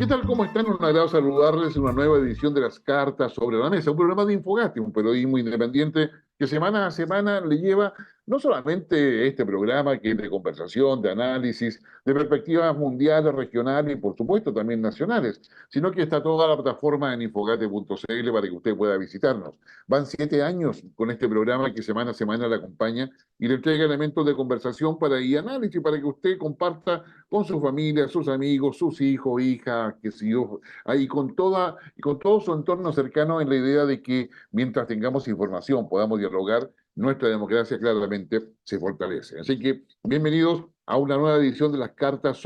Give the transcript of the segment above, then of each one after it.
¿Qué tal? ¿Cómo están? Un agrado saludarles en una nueva edición de las Cartas sobre la Mesa, un programa de Infogate, un periodismo independiente que semana a semana le lleva no solamente este programa que es de conversación, de análisis, de perspectivas mundiales, regionales y por supuesto también nacionales, sino que está toda la plataforma en infogate.cl para que usted pueda visitarnos. Van 7 años con este programa que semana a semana le acompaña y le entrega elementos de conversación y análisis para que usted comparta con su familia, sus amigos, sus hijos, hijas, que si yo, y con todo su entorno cercano en la idea de que mientras tengamos información, podamos dialogar, nuestra democracia claramente se fortalece. Así que bienvenidos a una nueva edición de las cartas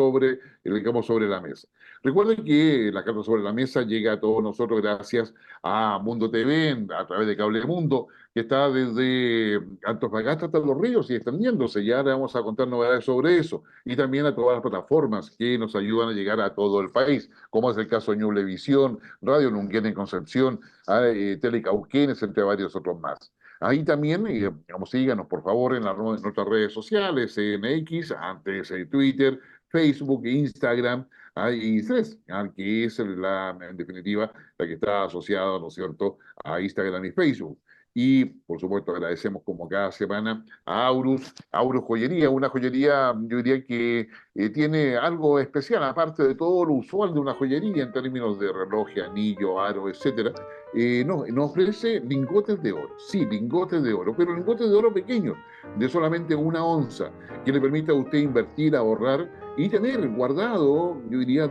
digamos, sobre la mesa. Recuerden que la carta sobre la mesa llega a todos nosotros gracias a Mundo TV, a través de Cable Mundo, que está desde Antofagasta hasta Los Ríos y extendiéndose. Ya le vamos a contar novedades sobre eso. Y también a todas las plataformas que nos ayudan a llegar a todo el país, como es el caso de Ñublevisión, Radio Nunquén en Concepción, Telecauquenes, entre varios otros más. Ahí también, digamos, síganos por favor en nuestras redes sociales, en X, antes Twitter, Facebook, Instagram, y Threads, que es en definitiva la que está asociada, ¿no es cierto?, a Instagram y Facebook. Y, por supuesto, agradecemos como cada semana a Aurus Joyería, una joyería, yo diría que tiene algo especial, aparte de todo lo usual de una joyería en términos de reloj, anillo, aro, etcétera. Nos ofrece lingotes de oro, sí, lingotes de oro, pero lingotes de oro pequeños, de solamente 1 onza, que le permita a usted invertir, ahorrar y tener guardado, yo diría,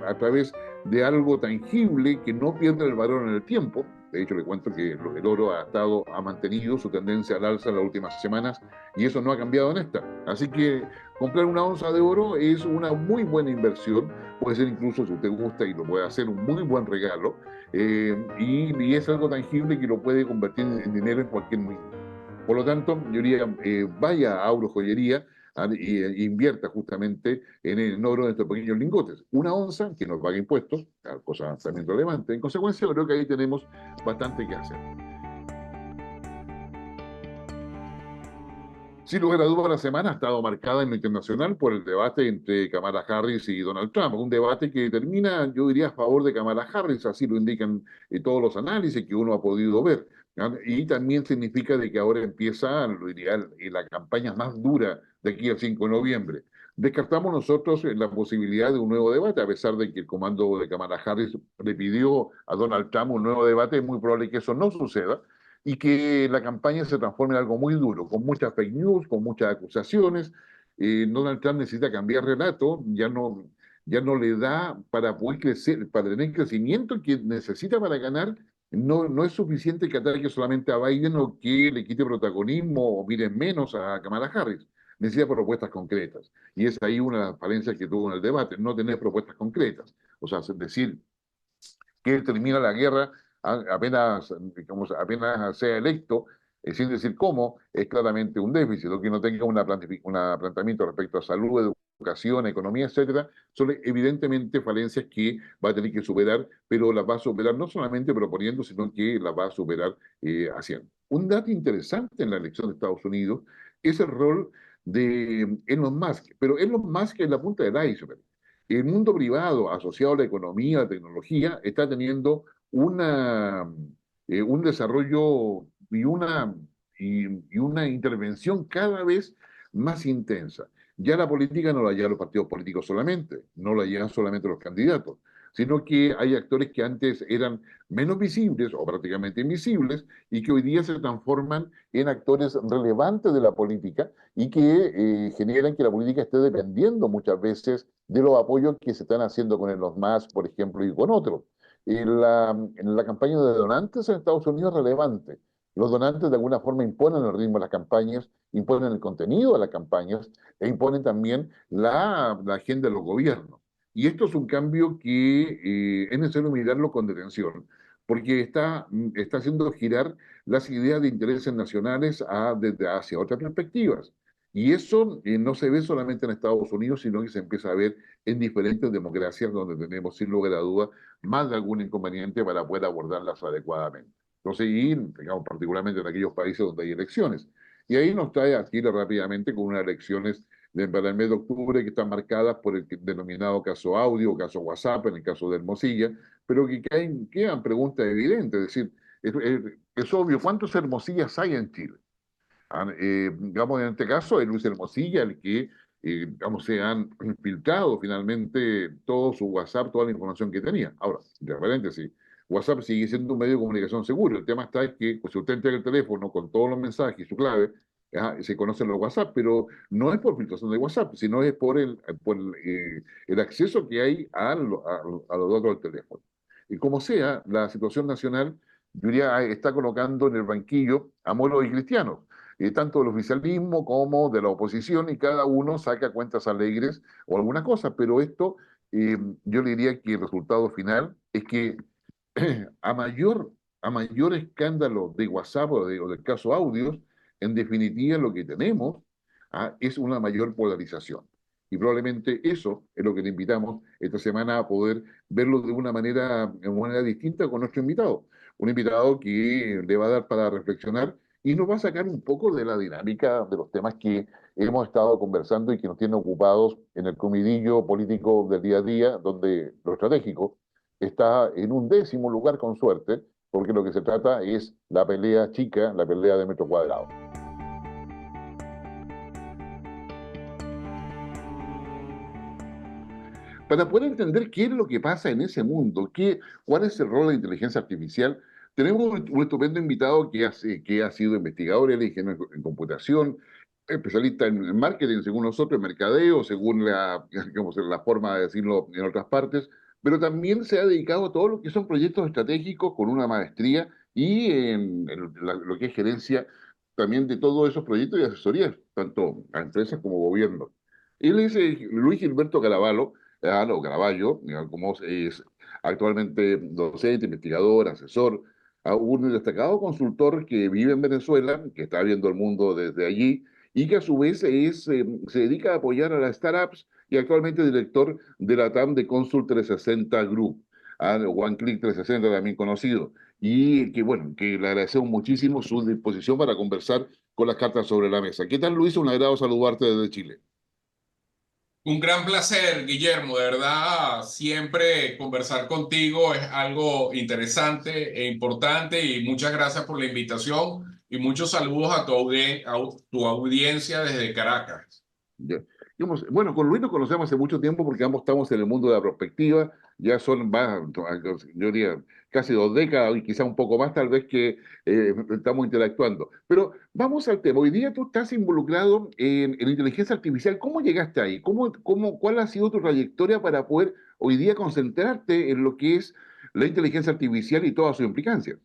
a través de algo tangible que no pierda el valor en el tiempo. De hecho, le cuento que el oro ha mantenido su tendencia al alza en las últimas semanas y eso no ha cambiado en esta. Así que comprar 1 onza de oro es una muy buena inversión. Puede ser incluso, si usted gusta y lo puede hacer, un muy buen regalo. Y es algo tangible que lo puede convertir en dinero en cualquier momento. Por lo tanto, yo diría, vaya a Auro Joyería e invierta justamente en el oro de estos pequeños lingotes. 1 onza que nos paga impuestos, cosa también relevante. En consecuencia, creo que ahí tenemos bastante que hacer. Sin lugar a dudas, la semana ha estado marcada en lo internacional por el debate entre Kamala Harris y Donald Trump. Un debate que termina, yo diría, a favor de Kamala Harris, así lo indican todos los análisis que uno ha podido ver. ¿No? Y también significa de que ahora empieza, lo ideal, la campaña más dura de aquí al 5 de noviembre. Descartamos nosotros la posibilidad de un nuevo debate, a pesar de que el comando de Kamala Harris le pidió a Donald Trump un nuevo debate, es muy probable que eso no suceda y que la campaña se transforme en algo muy duro, con muchas fake news, con muchas acusaciones. Donald Trump necesita cambiar relato, ya no le da para poder crecer, para tener crecimiento que necesita para ganar. No es suficiente que ataque solamente a Biden o que le quite protagonismo o miren menos a Kamala Harris. Necesita propuestas concretas. Y es ahí una de las falencias que tuvo en el debate, no tener propuestas concretas. O sea, es decir, que termina la guerra apenas, digamos, apenas sea electo, sin decir cómo, es claramente un déficit, o que no tenga un planteamiento respecto a salud, educación, economía, etcétera, son evidentemente falencias que va a tener que superar, pero las va a superar no solamente proponiendo, sino que las va a superar haciendo. Un dato interesante en la elección de Estados Unidos es el rol de Elon Musk, pero Elon Musk es la punta del iceberg. El mundo privado asociado a la economía, a la tecnología, está teniendo un desarrollo y una intervención cada vez más intensa. Ya la política no la llevan los partidos políticos solamente, no la llevan solamente los candidatos, sino que hay actores que antes eran menos visibles o prácticamente invisibles y que hoy día se transforman en actores relevantes de la política y que generan que la política esté dependiendo muchas veces de los apoyos que se están haciendo con los más, por ejemplo, y con otros. En la campaña de donantes en Estados Unidos es relevante. Los donantes de alguna forma imponen el ritmo de las campañas, imponen el contenido de las campañas e imponen también la agenda de los gobiernos. Y esto es un cambio que es necesario mirarlo con detención, porque está haciendo girar las ideas de intereses nacionales hacia otras perspectivas. Y eso no se ve solamente en Estados Unidos, sino que se empieza a ver en diferentes democracias donde tenemos, sin lugar a dudas, más de algún inconveniente para poder abordarlas adecuadamente. Entonces, y digamos, particularmente en aquellos países donde hay elecciones. Y ahí nos trae a Chile rápidamente con unas elecciones para el mes de octubre que están marcadas por el denominado caso audio o caso WhatsApp, en el caso de Hermosilla, pero que quedan preguntas evidentes. Es decir, es obvio, ¿cuántos Hermosillas hay en Chile? Digamos, en este caso, es Luis Hermosilla el que, digamos, se han filtrado finalmente todo su WhatsApp, toda la información que tenía. Ahora, de paréntesis, WhatsApp sigue siendo un medio de comunicación seguro. El tema está es que pues, si usted entrega el teléfono con todos los mensajes y su clave, se conocen los WhatsApp, pero no es por filtración de WhatsApp, sino es por el acceso que hay a los datos del teléfono. Y como sea, la situación nacional, yo diría, está colocando en el banquillo a Moro y Cristiano, tanto del oficialismo como de la oposición, y cada uno saca cuentas alegres o alguna cosa, pero esto, yo le diría que el resultado final es que a mayor, a mayor escándalo de WhatsApp o del caso audios, en definitiva lo que tenemos es una mayor polarización. Y probablemente eso es lo que le invitamos esta semana a poder verlo de una manera distinta con nuestro invitado. Un invitado que le va a dar para reflexionar y nos va a sacar un poco de la dinámica de los temas que hemos estado conversando y que nos tienen ocupados en el comidillo político del día a día, donde lo estratégico está en un décimo lugar con suerte, porque lo que se trata es la pelea chica, la pelea de metro cuadrado. Para poder entender qué es lo que pasa en ese mundo, cuál es el rol de la inteligencia artificial, tenemos un estupendo invitado que ha sido investigador, él es ingeniero en computación, especialista en marketing, según nosotros, en mercadeo, según digamos, la forma de decirlo en otras partes, pero también se ha dedicado a todo lo que son proyectos estratégicos con una maestría y lo que es gerencia también de todos esos proyectos y asesorías, tanto a empresas como gobiernos. Él es Luis Gilberto Caravalo, no, Caraballo, como es actualmente docente, investigador, asesor, un destacado consultor que vive en Venezuela, que está viendo el mundo desde allí y que a su vez se dedica a apoyar a las startups y actualmente director de la TAM de Consult 360 Group, One Click 360 también conocido. Y que bueno, que le agradecemos muchísimo su disposición para conversar con las cartas sobre la mesa. ¿Qué tal, Luis? Un agrado saludarte desde Chile. Un gran placer, Guillermo. De verdad, siempre conversar contigo es algo interesante e importante y muchas gracias por la invitación y muchos saludos a tu audiencia desde Caracas. Ya. Bueno, con Luis nos conocemos hace mucho tiempo porque ambos estamos en el mundo de la prospectiva, ya yo diría, casi 2 décadas y quizá un poco más tal vez que estamos interactuando. Pero vamos al tema. Hoy día tú estás involucrado en inteligencia artificial. ¿Cómo llegaste ahí? ¿Cuál ha sido tu trayectoria para poder hoy día concentrarte en lo que es la inteligencia artificial y todas sus implicancias?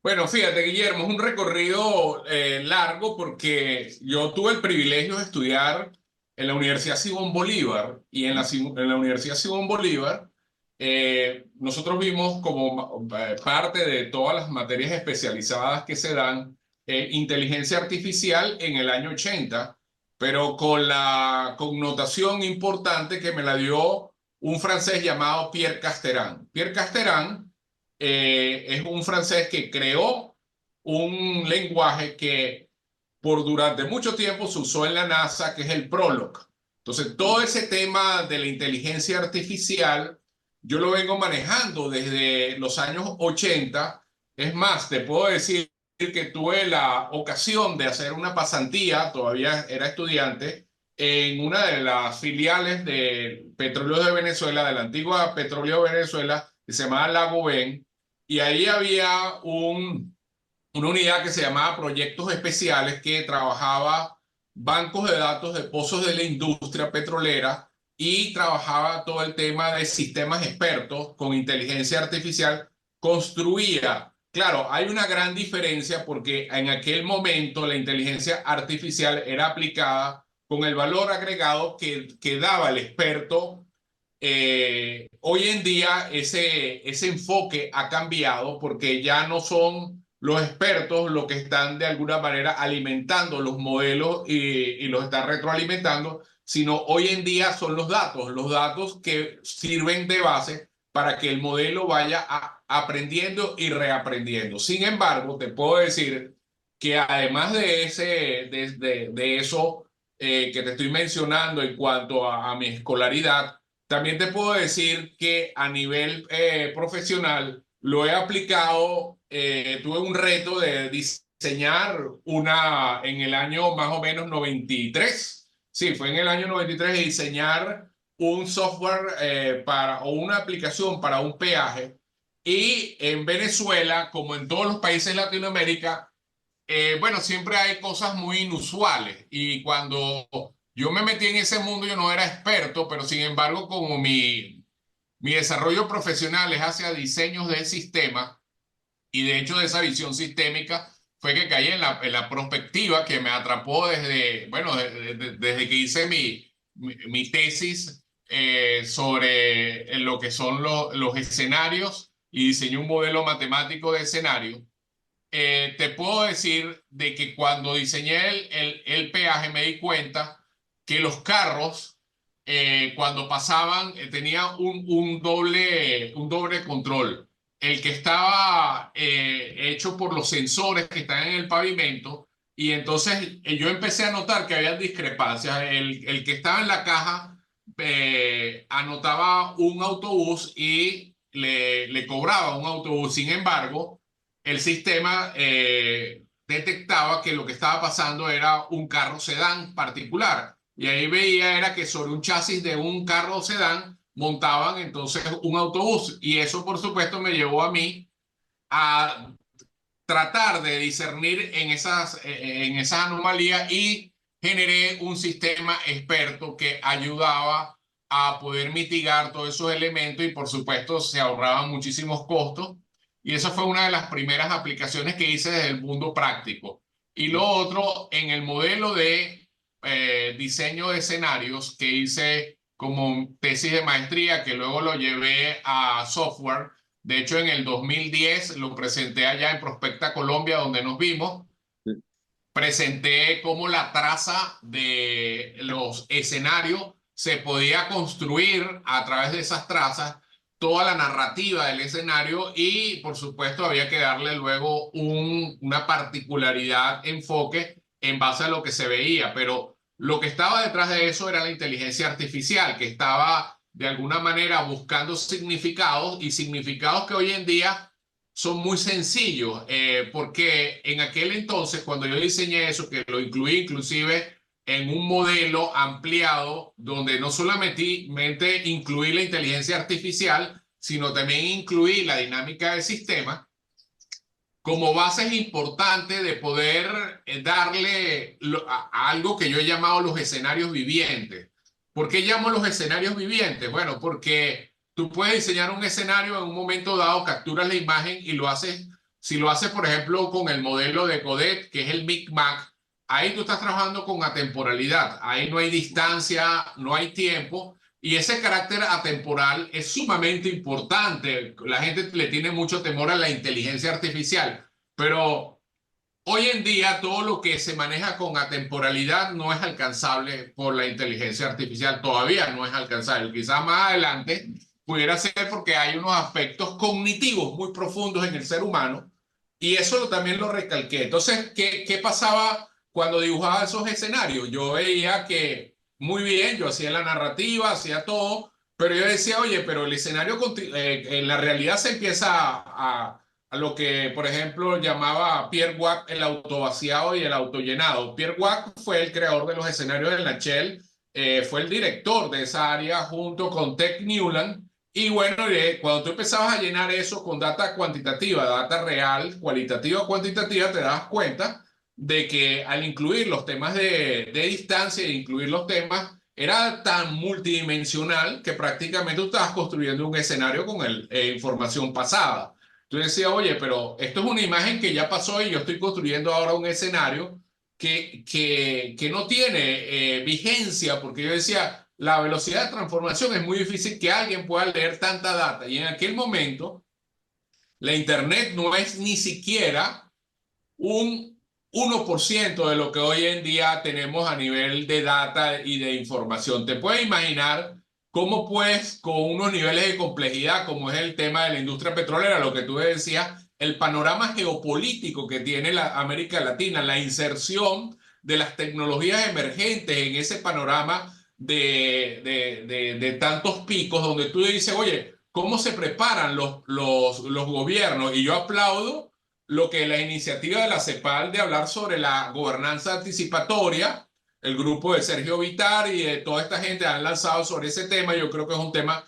Bueno, fíjate, Guillermo, es un recorrido largo porque yo tuve el privilegio de estudiar en la Universidad Simón Bolívar y en la Universidad Simón Bolívar nosotros vimos como parte de todas las materias especializadas que se dan inteligencia artificial en el año 80, pero con la connotación importante que me la dio un francés llamado Pierre Casteran. Pierre Casteran es un francés que creó un lenguaje que durante mucho tiempo se usó en la NASA, que es el Prolog. Entonces, todo ese tema de la inteligencia artificial, yo lo vengo manejando desde los años 80. Es más, te puedo decir que tuve la ocasión de hacer una pasantía, todavía era estudiante, en una de las filiales de Petróleo de Venezuela, de la antigua Petróleo de Venezuela, que se llamaba Lago Ben, y ahí había una unidad que se llamaba Proyectos Especiales que trabajaba bancos de datos de pozos de la industria petrolera y trabajaba todo el tema de sistemas expertos con inteligencia artificial. Construía, claro, hay una gran diferencia porque en aquel momento la inteligencia artificial era aplicada con el valor agregado que daba el experto. Hoy en día ese enfoque ha cambiado porque ya no son los expertos los que están de alguna manera alimentando los modelos y los están retroalimentando, sino hoy en día son los datos que sirven de base para que el modelo vaya aprendiendo y reaprendiendo. Sin embargo, te puedo decir que además de eso, que te estoy mencionando en cuanto a mi escolaridad, también te puedo decir que a nivel profesional lo he aplicado. Tuve un reto de diseñar una en el año más o menos 93. Sí, fue en el año 93 de diseñar un software o una aplicación para un peaje. Y en Venezuela, como en todos los países de Latinoamérica, bueno, siempre hay cosas muy inusuales y cuando yo me metí en ese mundo yo no era experto, pero sin embargo como mi desarrollo profesional es hacia diseños de sistemas y de hecho de esa visión sistémica fue que caí en la perspectiva que me atrapó desde, bueno, desde que hice mi tesis sobre lo que son los escenarios y diseñé un modelo matemático de escenario. Te puedo decir de que cuando diseñé el peaje me di cuenta que los carros, cuando pasaban, tenían un doble control. El que estaba hecho por los sensores que están en el pavimento, y entonces yo empecé a notar que había discrepancias. El que estaba en la caja anotaba un autobús y le cobraba un autobús. Sin embargo, el sistema detectaba que lo que estaba pasando era un carro sedán particular. Y ahí veía era que sobre un chasis de un carro sedán montaban entonces un autobús. Y eso, por supuesto, me llevó a mí a tratar de discernir en esas anomalías y generé un sistema experto que ayudaba a poder mitigar todos esos elementos y por supuesto se ahorraban muchísimos costos y esa fue una de las primeras aplicaciones que hice desde el mundo práctico. Y lo otro, en el modelo de diseño de escenarios que hice como tesis de maestría, que luego lo llevé a software. De hecho, en el 2010 lo presenté allá en Prospecta, Colombia, donde nos vimos. Sí. Presenté cómo la traza de los escenarios se podía construir a través de esas trazas, toda la narrativa del escenario y, por supuesto, había que darle luego una particularidad, enfoque en base a lo que se veía. Pero lo que estaba detrás de eso era la inteligencia artificial, que estaba de alguna manera buscando significados y significados que hoy en día son muy sencillos, porque en aquel entonces, cuando yo diseñé eso, que lo incluí inclusive en un modelo ampliado, donde no solamente incluí la inteligencia artificial, sino también incluí la dinámica del sistema, como bases importantes de poder darle a algo que yo he llamado los escenarios vivientes. ¿Por qué llamo los escenarios vivientes? Bueno, porque tú puedes diseñar un escenario en un momento dado, capturas la imagen y lo haces, si lo haces, por ejemplo, con el modelo de Codet, que es el MICMAC, ahí tú estás trabajando con atemporalidad, ahí no hay distancia, no hay tiempo, y ese carácter atemporal es sumamente importante. La gente le tiene mucho temor a la inteligencia artificial, pero hoy en día todo lo que se maneja con atemporalidad no es alcanzable por la inteligencia artificial, todavía no es alcanzable. Quizás más adelante pudiera ser porque hay unos aspectos cognitivos muy profundos en el ser humano y eso también lo recalqué. Entonces, ¿qué pasaba cuando dibujaba esos escenarios? Yo veía que muy bien, yo hacía la narrativa, hacía todo, pero yo decía, oye, pero el escenario en la realidad se empieza a lo que, por ejemplo, llamaba Pierre Watt el autovaciado y el autollenado. Pierre Watt fue el creador de los escenarios de la Shell, fue el director de esa área junto con Ted Newland. Y bueno, cuando tú empezabas a llenar eso con data cuantitativa, data real, cualitativa, cuantitativa, te das cuenta de que al incluir los temas de distancia e incluir los temas, era tan multidimensional que prácticamente tú estabas construyendo un escenario con información pasada. Tú decías, oye, pero esto es una imagen que ya pasó y yo estoy construyendo ahora un escenario que no tiene vigencia, porque yo decía, la velocidad de transformación es muy difícil que alguien pueda leer tanta data. Y en aquel momento, la Internet no es ni siquiera un 1% de lo que hoy en día tenemos a nivel de data y de información. Te puedes imaginar cómo pues con unos niveles de complejidad como es el tema de la industria petrolera, lo que tú decías, el panorama geopolítico que tiene la América Latina, la inserción de las tecnologías emergentes en ese panorama de tantos picos donde tú dices, oye, ¿cómo se preparan los gobiernos? Y yo aplaudo lo que la iniciativa de la CEPAL de hablar sobre la gobernanza anticipatoria, el grupo de Sergio Vittar y de toda esta gente han lanzado sobre ese tema. Yo creo que es un tema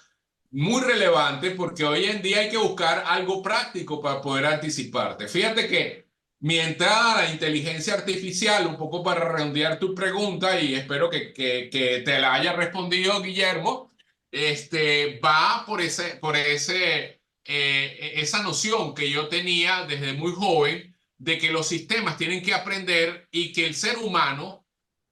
muy relevante porque hoy en día hay que buscar algo práctico para poder anticiparte. Fíjate que mi entrada a la inteligencia artificial, un poco para redondear tu pregunta y espero que te la haya respondido Guillermo, va por esa noción que yo tenía desde muy joven de que los sistemas tienen que aprender y que el ser humano,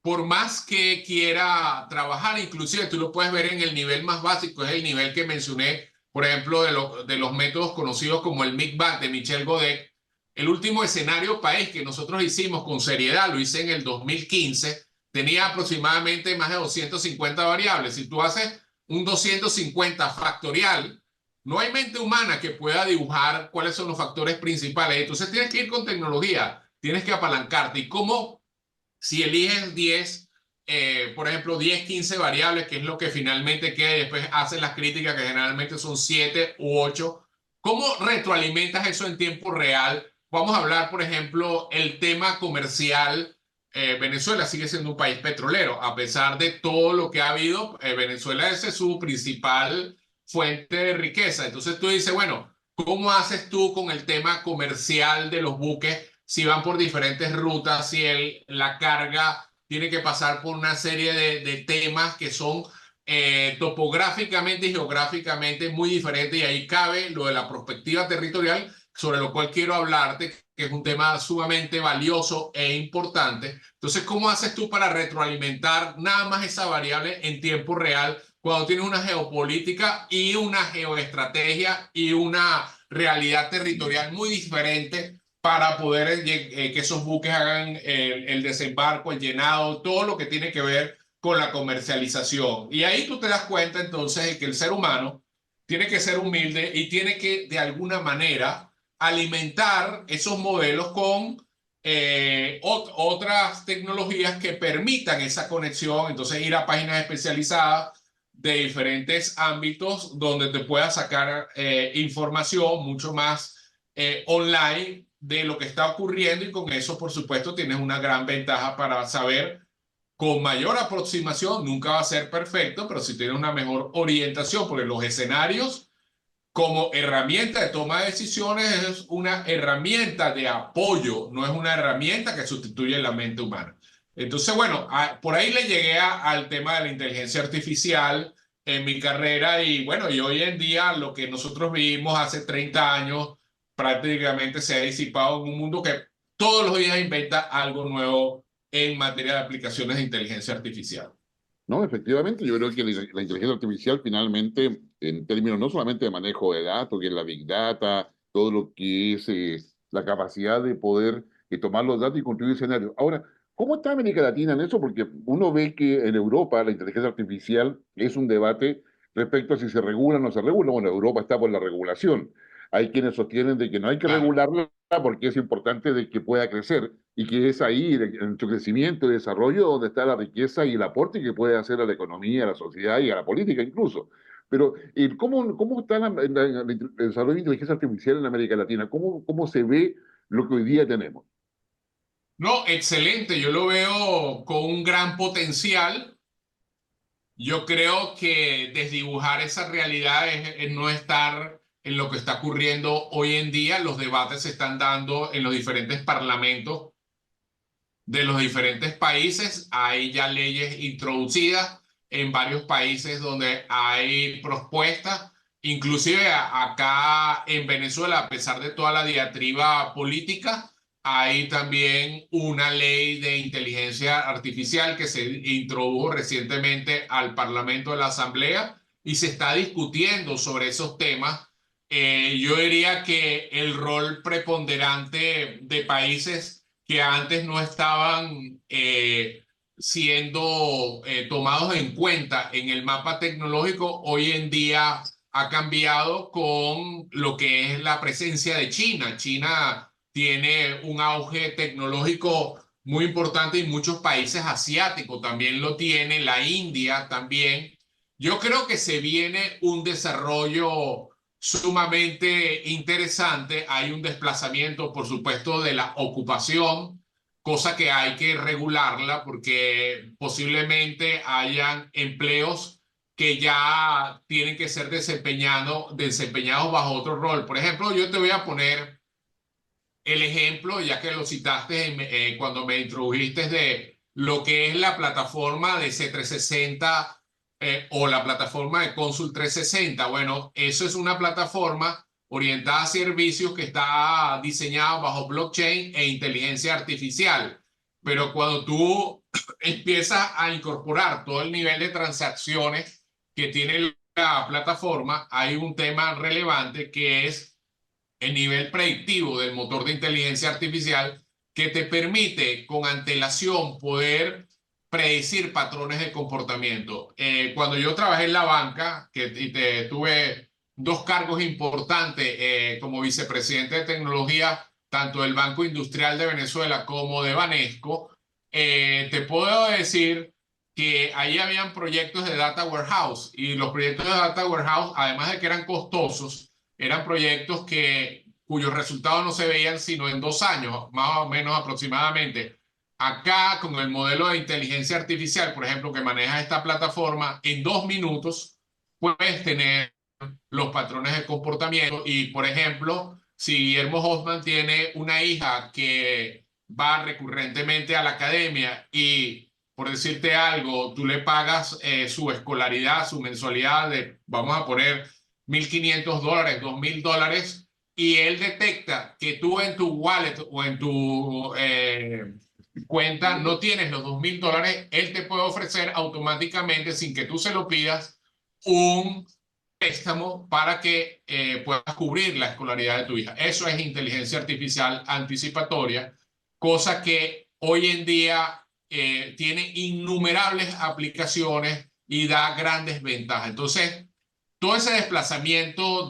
por más que quiera trabajar, inclusive tú lo puedes ver en el nivel más básico, es el nivel que mencioné, por ejemplo, de los métodos conocidos como el MIG-BAT de Michel Godet. El último escenario país que nosotros hicimos con seriedad, lo hice en el 2015, tenía aproximadamente más de 250 variables. Si tú haces un 250 factorial, no hay mente humana que pueda dibujar cuáles son los factores principales. Entonces tienes que ir con tecnología, tienes que apalancarte. ¿Y cómo? Si eliges 10, por ejemplo, 10, 15 variables, que es lo que finalmente queda y después hacen las críticas, que generalmente son 7 u 8, ¿cómo retroalimentas eso en tiempo real? Vamos a hablar, por ejemplo, el tema comercial. Venezuela sigue siendo un país petrolero, a pesar de todo lo que ha habido. Venezuela es su principal fuente de riqueza. Entonces tú dices, bueno, ¿cómo haces tú con el tema comercial de los buques? Si van por diferentes rutas, si la carga tiene que pasar por una serie de temas que son topográficamente y geográficamente muy diferentes, y ahí cabe lo de la perspectiva territorial, sobre lo cual quiero hablarte, que es un tema sumamente valioso e importante. Entonces, ¿cómo haces tú para retroalimentar nada más esa variable en tiempo real cuando tienes una geopolítica y una geoestrategia y una realidad territorial muy diferente para poder que esos buques hagan el desembarco, el llenado, todo lo que tiene que ver con la comercialización? Y ahí tú te das cuenta entonces de que el ser humano tiene que ser humilde y tiene que de alguna manera alimentar esos modelos con otras tecnologías que permitan esa conexión. Entonces ir a páginas especializadas de diferentes ámbitos donde te puedas sacar información mucho más online de lo que está ocurriendo, y con eso, por supuesto, tienes una gran ventaja para saber con mayor aproximación. Nunca va a ser perfecto, pero si tienes una mejor orientación, porque los escenarios como herramienta de toma de decisiones es una herramienta de apoyo, no es una herramienta que sustituye la mente humana. Entonces, bueno, por ahí le llegué al tema de la inteligencia artificial en mi carrera, y bueno, y hoy en día lo que nosotros vivimos hace 30 años prácticamente se ha disipado en un mundo que todos los días inventa algo nuevo en materia de aplicaciones de inteligencia artificial. No, efectivamente, yo creo que la inteligencia artificial finalmente, en términos no solamente de manejo de datos, que es la Big Data, todo lo que es la capacidad de poder tomar los datos y construir escenarios. Ahora, ¿cómo está América Latina en eso? Porque uno ve que en Europa la inteligencia artificial es un debate respecto a si se regula o no se regula. Bueno, Europa está por la regulación. Hay quienes sostienen de que no hay que Claro. regularla porque es importante de que pueda crecer, y que es ahí, en su crecimiento y desarrollo, donde está la riqueza y el aporte que puede hacer a la economía, a la sociedad y a la política incluso. Pero, ¿cómo está el desarrollo de inteligencia artificial en América Latina? ¿Cómo se ve lo que hoy día tenemos? No, excelente. Yo lo veo con un gran potencial. Yo creo que desdibujar esa realidad es no estar en lo que está ocurriendo hoy en día. Los debates se están dando en los diferentes parlamentos de los diferentes países. Hay ya leyes introducidas en varios países donde hay propuestas. Inclusive acá en Venezuela, a pesar de toda la diatriba política, hay también una ley de inteligencia artificial que se introdujo recientemente al Parlamento de la Asamblea y se está discutiendo sobre esos temas. Yo diría que el rol preponderante de países que antes no estaban siendo tomados en cuenta en el mapa tecnológico, hoy en día ha cambiado con lo que es la presencia de China. China tiene un auge tecnológico muy importante y muchos países asiáticos también lo tienen, la India también. Yo creo que se viene un desarrollo sumamente interesante. Hay un desplazamiento, por supuesto, de la ocupación, cosa que hay que regularla porque posiblemente hayan empleos que ya tienen que ser desempeñados bajo otro rol. Por ejemplo, yo te voy a poner el ejemplo, ya que lo citaste cuando me introdujiste de lo que es la plataforma de C360 o la plataforma de Consul 360. Bueno, eso es una plataforma orientada a servicios que está diseñada bajo blockchain e inteligencia artificial. Pero cuando tú empiezas a incorporar todo el nivel de transacciones que tiene la plataforma, hay un tema relevante que es el nivel predictivo del motor de inteligencia artificial que te permite con antelación poder predecir patrones de comportamiento. Cuando yo trabajé en la banca, tuve dos cargos importantes como vicepresidente de tecnología, tanto del Banco Industrial de Venezuela como de Banesco, te puedo decir que ahí habían proyectos de data warehouse y los proyectos de data warehouse, además de que eran costosos, eran proyectos cuyos resultados no se veían sino en 2 años, más o menos aproximadamente. Acá, con el modelo de inteligencia artificial, por ejemplo, que maneja esta plataforma, en 2 minutos puedes tener los patrones de comportamiento y, por ejemplo, si Guillermo Hoffman tiene una hija que va recurrentemente a la academia y, por decirte algo, tú le pagas su escolaridad, su mensualidad de, vamos a poner, $1.500, $2.000, y él detecta que tú en tu wallet o en tu cuenta no tienes los $2.000, él te puede ofrecer automáticamente, sin que tú se lo pidas, un préstamo para que puedas cubrir la escolaridad de tu hija. Eso es inteligencia artificial anticipatoria, cosa que hoy en día tiene innumerables aplicaciones y da grandes ventajas. Entonces, todo ese desplazamiento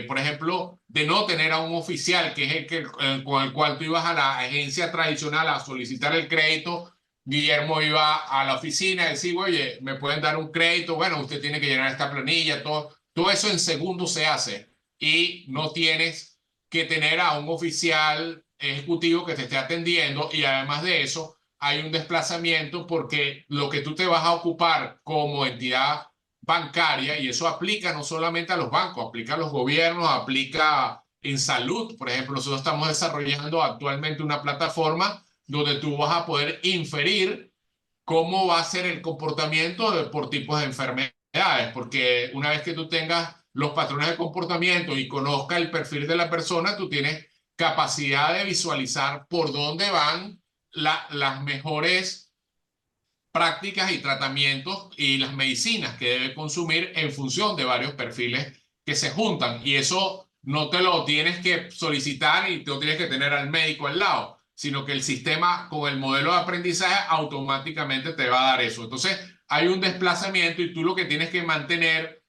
por ejemplo, de no tener a un oficial que es con el cual tú ibas a la agencia tradicional a solicitar el crédito. Guillermo iba a la oficina y decía, oye, ¿me pueden dar un crédito? Bueno, usted tiene que llenar esta planilla, todo eso en segundos se hace y no tienes que tener a un oficial ejecutivo que te esté atendiendo, y además de eso hay un desplazamiento porque lo que tú te vas a ocupar como entidad bancaria, y eso aplica no solamente a los bancos, aplica a los gobiernos, aplica en salud. Por ejemplo, nosotros estamos desarrollando actualmente una plataforma donde tú vas a poder inferir cómo va a ser el comportamiento por tipos de enfermedades, porque una vez que tú tengas los patrones de comportamiento y conozca el perfil de la persona, tú tienes capacidad de visualizar por dónde van las mejores prácticas y tratamientos y las medicinas que debe consumir en función de varios perfiles que se juntan. Y eso no te lo tienes que solicitar y te tienes que tener al médico al lado, sino que el sistema con el modelo de aprendizaje automáticamente te va a dar eso. Entonces, hay un desplazamiento y tú lo que tienes que mantener,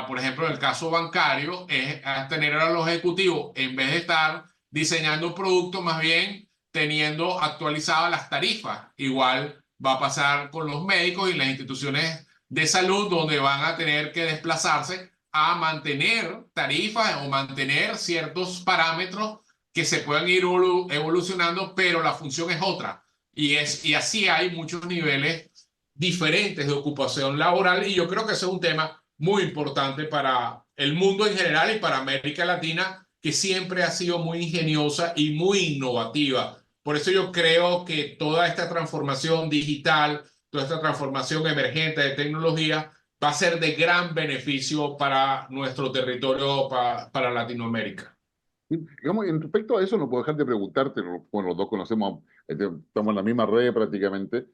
por ejemplo, en el caso bancario, es tener a los ejecutivos, en vez de estar diseñando un producto, más bien teniendo actualizadas las tarifas. Igual va a pasar con los médicos y las instituciones de salud, donde van a tener que desplazarse a mantener tarifas o mantener ciertos parámetros que se pueden ir evolucionando, pero la función es otra. Y así hay muchos niveles diferentes de ocupación laboral, y yo creo que ese es un tema muy importante para el mundo en general y para América Latina, que siempre ha sido muy ingeniosa y muy innovativa. Por eso yo creo que toda esta transformación digital, toda esta transformación emergente de tecnología va a ser de gran beneficio para nuestro territorio, para Latinoamérica. Y, digamos, en respecto a eso, no puedo dejar de preguntarte, bueno, los dos conocemos, estamos en la misma red prácticamente.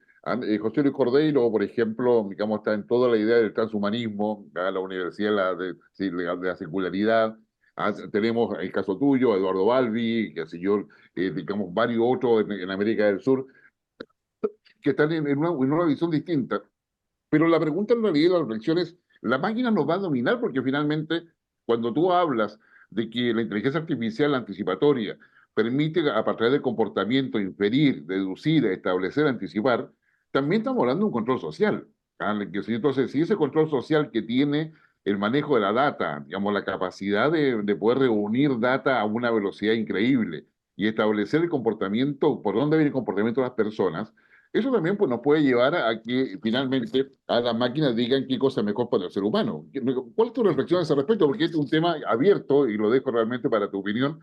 José Luis Cordeiro, por ejemplo, digamos, está en toda la idea del transhumanismo, la Universidad sí, de la Circularidad. Tenemos el caso tuyo, Eduardo Balbi, que sé yo, digamos, varios otros en América del Sur, que están en una visión distinta. Pero la pregunta en realidad, la reflexión es, ¿la máquina nos va a dominar? Porque finalmente, cuando tú hablas de que la inteligencia artificial anticipatoria permite a partir del comportamiento inferir, deducir, establecer, anticipar, también estamos hablando de un control social. Entonces, si ese control social que tiene el manejo de la data, digamos, la capacidad de poder reunir data a una velocidad increíble y establecer el comportamiento, por dónde viene el comportamiento de las personas, eso también pues, nos puede llevar a que finalmente a las máquinas digan qué cosa es mejor para el ser humano. ¿Cuál es tu reflexión a ese respecto? Porque es un tema abierto y lo dejo realmente para tu opinión,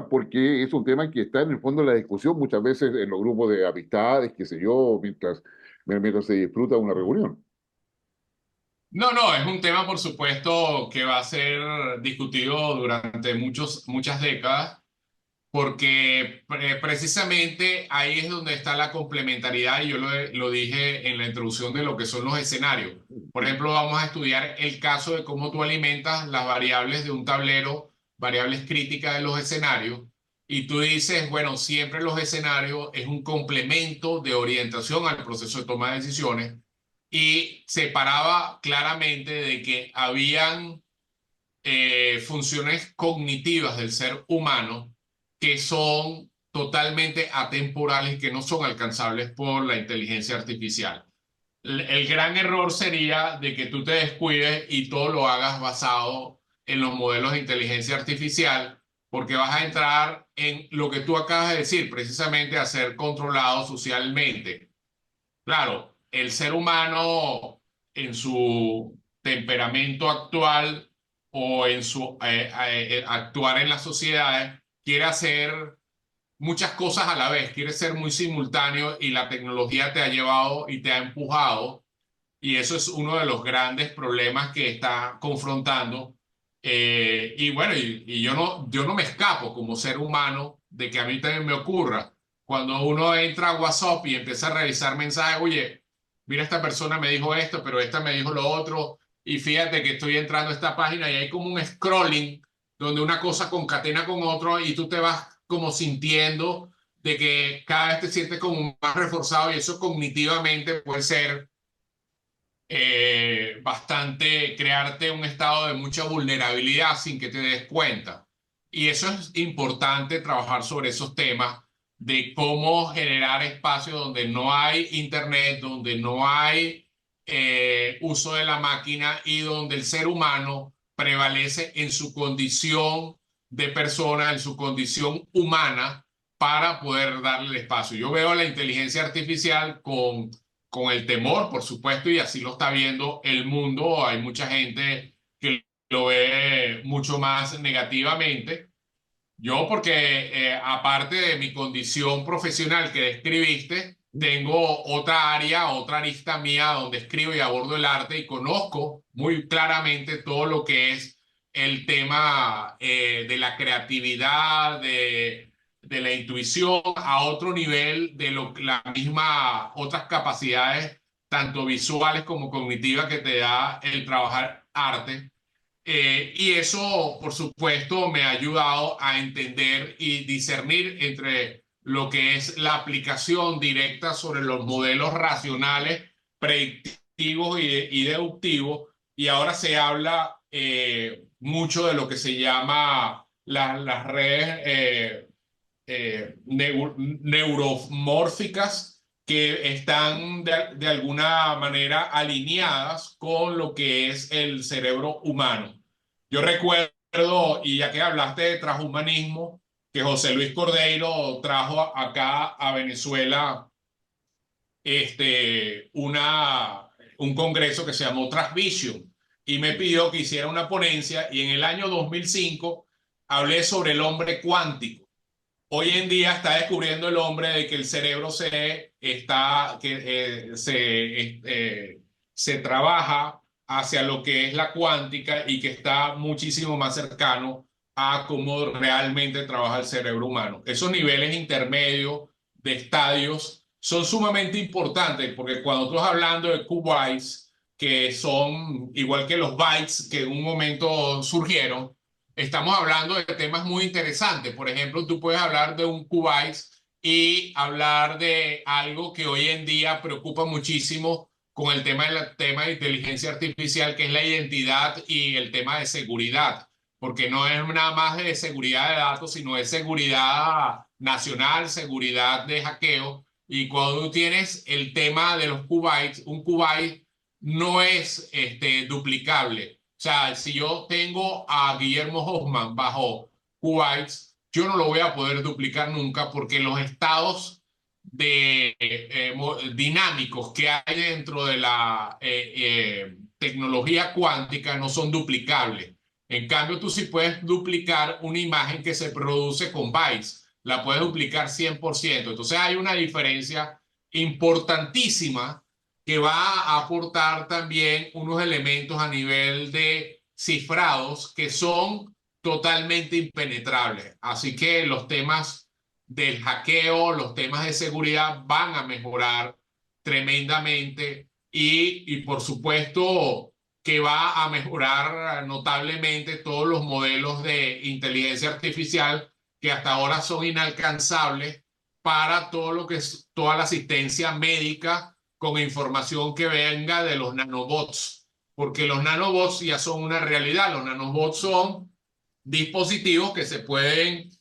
porque es un tema que está en el fondo de la discusión muchas veces en los grupos de amistades, qué sé yo, mientras se disfruta una reunión. No, no, es un tema, por supuesto, que va a ser discutido durante muchas décadas, porque precisamente ahí es donde está la complementariedad, y yo lo dije en la introducción de lo que son los escenarios. Por ejemplo, vamos a estudiar el caso de cómo tú alimentas las variables de un tablero, variables críticas de los escenarios, y tú dices, bueno, siempre los escenarios es un complemento de orientación al proceso de toma de decisiones, y separaba claramente de que habían funciones cognitivas del ser humano que son totalmente atemporales y que no son alcanzables por la inteligencia artificial. El gran error sería de que tú te descuides y todo lo hagas basado en los modelos de inteligencia artificial, porque vas a entrar en lo que tú acabas de decir, precisamente a ser controlado socialmente. Claro, el ser humano en su temperamento actual o en su actuar en las sociedades quiere hacer muchas cosas a la vez, quiere ser muy simultáneo, y la tecnología te ha llevado y te ha empujado, y eso es uno de los grandes problemas que está confrontando. Y bueno, yo no me escapo como ser humano de que a mí también me ocurra. Cuando uno entra a WhatsApp y empieza a revisar mensajes, oye, mira, esta persona me dijo esto, pero esta me dijo lo otro, y fíjate que estoy entrando a esta página y hay como un scrolling donde una cosa concatena con otro y tú te vas como sintiendo de que cada vez te sientes como más reforzado, y eso cognitivamente puede ser bastante, crearte un estado de mucha vulnerabilidad sin que te des cuenta. Y eso es importante, trabajar sobre esos temas de cómo generar espacios donde no hay internet, donde no hay uso de la máquina, y donde el ser humano prevalece en su condición de persona, en su condición humana, para poder darle el espacio. Yo veo la inteligencia artificial con el temor, por supuesto, y así lo está viendo el mundo. Hay mucha gente que lo ve mucho más negativamente. Yo, porque aparte de mi condición profesional que describiste, tengo otra área, otra arista mía donde escribo y abordo el arte, y conozco muy claramente todo lo que es el tema de la creatividad, de la intuición a otro nivel, de la misma, otras capacidades, tanto visuales como cognitivas, que te da el trabajar arte. Y eso, por supuesto, me ha ayudado a entender y discernir entre lo que es la aplicación directa sobre los modelos racionales, predictivos y deductivos. Y ahora se habla mucho de lo que se llama las redes neuromórficas, que están de alguna manera alineadas con lo que es el cerebro humano. Yo recuerdo, y ya que hablaste de transhumanismo, que José Luis Cordeiro trajo acá a Venezuela un congreso que se llamó Transvision, y me pidió que hiciera una ponencia, y en el año 2005 hablé sobre el hombre cuántico. Hoy en día está descubriendo el hombre de que el cerebro se trabaja hacia lo que es la cuántica, y que está muchísimo más cercano a cómo realmente trabaja el cerebro humano. Esos niveles intermedios de estadios son sumamente importantes, porque cuando tú estás hablando de qubits, que son igual que los bytes que en un momento surgieron, estamos hablando de temas muy interesantes. Por ejemplo, tú puedes hablar de un qubit y hablar de algo que hoy en día preocupa muchísimo con el tema de inteligencia artificial, que es la identidad y el tema de seguridad. porque no es nada más de seguridad de datos, sino de seguridad nacional, seguridad de hackeo. Y cuando tú tienes el tema de los qubits, un qubit no es duplicable. O sea, si yo tengo a Guillermo Hoffman bajo qubits, yo no lo voy a poder duplicar nunca porque los estados dinámicos que hay dentro de la tecnología cuántica no son duplicables. En cambio, tú sí puedes duplicar una imagen que se produce con bytes, la puedes duplicar 100%. Entonces hay una diferencia importantísima que va a aportar también unos elementos a nivel de cifrados que son totalmente impenetrables. Así que los temas del hackeo, los temas de seguridad van a mejorar tremendamente y por supuesto que va a mejorar notablemente todos los modelos de inteligencia artificial que hasta ahora son inalcanzables para todo lo que es toda la asistencia médica con información que venga de los nanobots, porque los nanobots ya son una realidad. Los nanobots son dispositivos que se pueden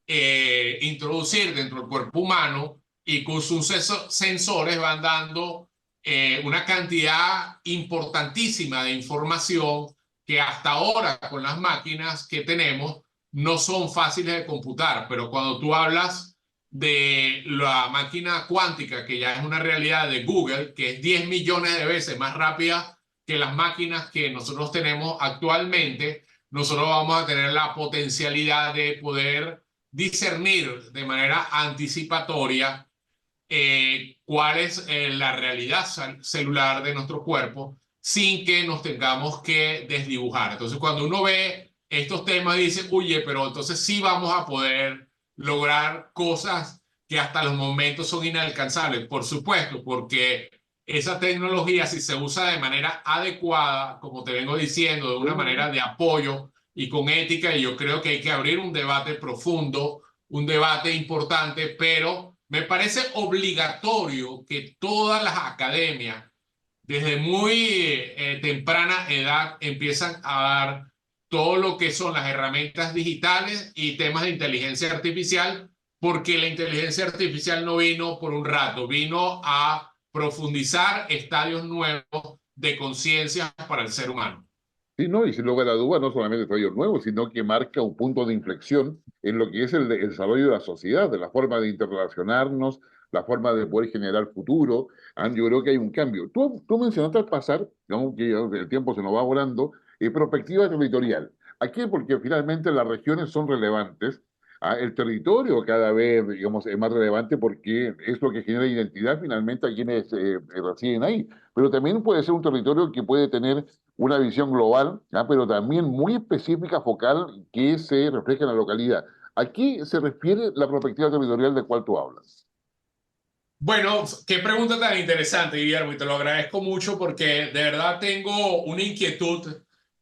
introducir dentro del cuerpo humano y con sus sensores van dando una cantidad importantísima de información que hasta ahora con las máquinas que tenemos no son fáciles de computar, pero cuando tú hablas de la máquina cuántica, que ya es una realidad de Google, que es 10 millones de veces más rápida que las máquinas que nosotros tenemos actualmente, nosotros vamos a tener la potencialidad de poder discernir de manera anticipatoria cuál es la realidad celular de nuestro cuerpo sin que nos tengamos que desdibujar. Entonces, cuando uno ve estos temas, dice, oye, pero entonces sí vamos a poder lograr cosas que hasta los momentos son inalcanzables. Por supuesto, porque esa tecnología, si se usa de manera adecuada, como te vengo diciendo, de una manera de apoyo y con ética, y yo creo que hay que abrir un debate profundo, un debate importante, pero me parece obligatorio que todas las academias, desde muy temprana edad, empiezan a dar todo lo que son las herramientas digitales y temas de inteligencia artificial, porque la inteligencia artificial no vino por un rato, vino a profundizar estadios nuevos de conciencia para el ser humano. Sí, no, y sin lugar a dudas, no solamente trae nuevo, sino que marca un punto de inflexión en lo que es el desarrollo de la sociedad, de la forma de interrelacionarnos, la forma de poder generar futuro. Yo creo que hay un cambio. Tú mencionaste al pasar, digamos que el tiempo se nos va volando, perspectiva territorial. Aquí, porque finalmente las regiones son relevantes, el territorio cada vez, digamos, es más relevante porque es lo que genera identidad finalmente a quienes residen ahí. Pero también puede ser un territorio que puede tener una visión global, pero también muy específica, focal, que se refleja en la localidad. ¿A qué se refiere la perspectiva territorial de cual tú hablas? Bueno, qué pregunta tan interesante, Guillermo, y te lo agradezco mucho porque de verdad tengo una inquietud